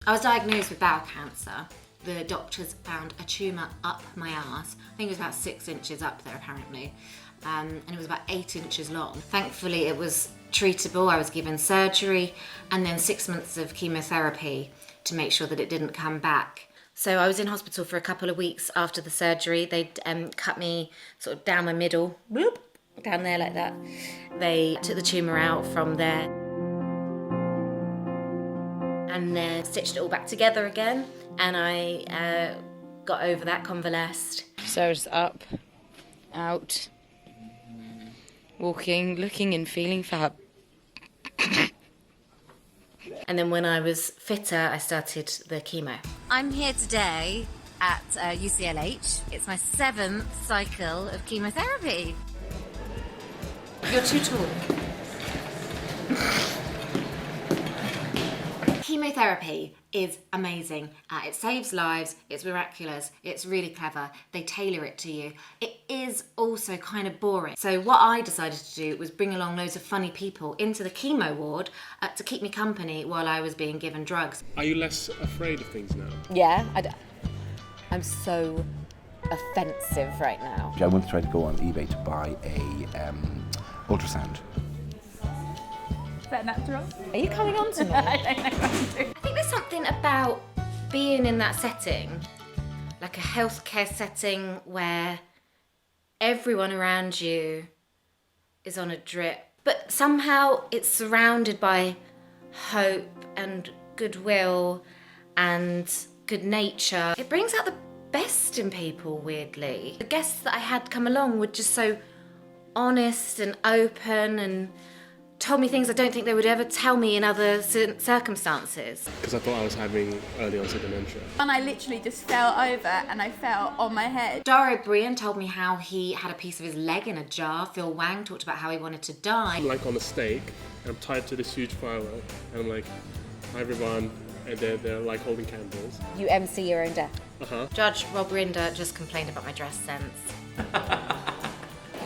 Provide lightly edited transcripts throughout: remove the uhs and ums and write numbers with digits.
I was diagnosed with bowel cancer. The doctors found a tumour up my arse. I think it was about 6 inches up there apparently. And it was about 8 inches long. Thankfully it was treatable. I was given surgery and then 6 months of chemotherapy to make sure that it didn't come back. So I was in hospital for a couple of weeks after the surgery. They'd cut me sort of down my middle, whoop, down there like that. They took the tumour out from there and then stitched it all back together again. And I got over that, convalesced. So I was up, out, walking, looking and feeling fab. And then when I was fitter, I started the chemo. I'm here today at UCLH. It's my 7th cycle of chemotherapy. You're too tall. Chemotherapy is amazing. It saves lives, it's miraculous, it's really clever. They tailor it to you. It is also kind of boring. So what I decided to do was bring along loads of funny people into the chemo ward to keep me company while I was being given drugs. Are you less afraid of things now? Yeah, I'm so offensive right now. I once tried to go on eBay to buy a ultrasound. Is that natural? Are you coming on to me? I think there's something about being in that setting, like a healthcare setting where everyone around you is on a drip, but somehow it's surrounded by hope and goodwill and good nature. It brings out the best in people, weirdly. The guests that I had come along were just so honest and open and told me things I don't think they would ever tell me in other circumstances. Because I thought I was having early onset dementia. And I literally just fell over and I fell on my head. Dara O'Brien told me how he had a piece of his leg in a jar. Phil Wang talked about how he wanted to die. I'm like on a stake and I'm tied to this huge fire rope and I'm like, hi everyone, and they're like holding candles. You MC your own death. Judge Rob Rinder just complained about my dress sense.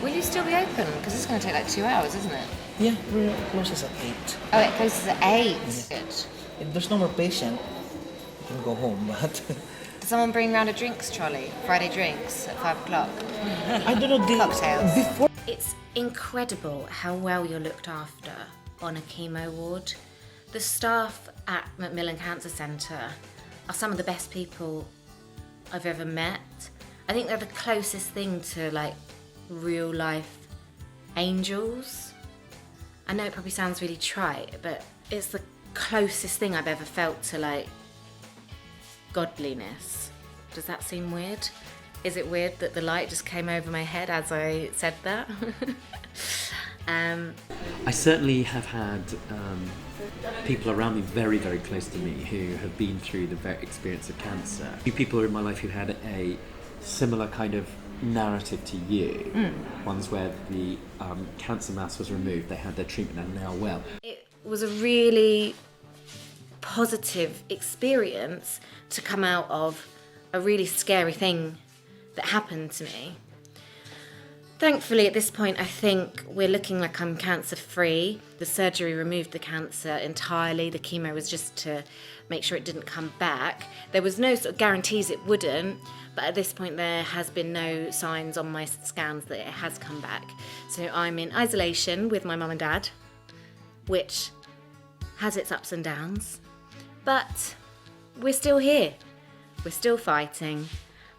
Will you still be open? Because it's going to take like 2 hours, isn't it? Yeah, we're closes at 8. Oh, it closes at 8. Good. If there's no more patient, you can go home, but... Does someone bring round a drinks trolley? Friday drinks at 5 o'clock? I don't know, Cocktails. before... It's incredible how well you're looked after on a chemo ward. The staff at Macmillan Cancer Centre are some of the best people I've ever met. I think they're the closest thing to like real life angels. I know it probably sounds really trite, but it's the closest thing I've ever felt to like godliness. Does that seem weird? Is it weird that the light just came over my head as I said that? I certainly have had people around me very, very close to me who have been through the very experience of cancer. A few people in my life who had a similar kind of narrative to you. Ones where the cancer mass was removed, they had their treatment and now well. It was a really positive experience to come out of a really scary thing that happened to me. Thankfully, at this point, I think we're looking like I'm cancer-free. The surgery removed the cancer entirely. The chemo was just to make sure it didn't come back. There was no sort of guarantees it wouldn't, but at this point there has been no signs on my scans that it has come back. So I'm in isolation with my mum and dad, which has its ups and downs, but we're still here. We're still fighting.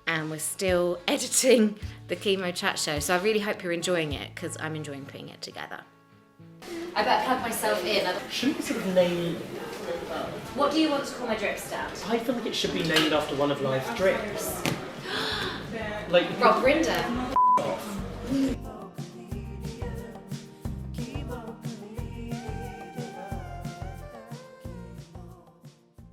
And we're still editing the Chemo Chat Show. So I really hope you're enjoying it, because I'm enjoying putting it together. I better plug myself in. Shouldn't we sort of name... What do you want to call my drip stand? I feel like it should be named after one of life's drips. Like Rob Rinder.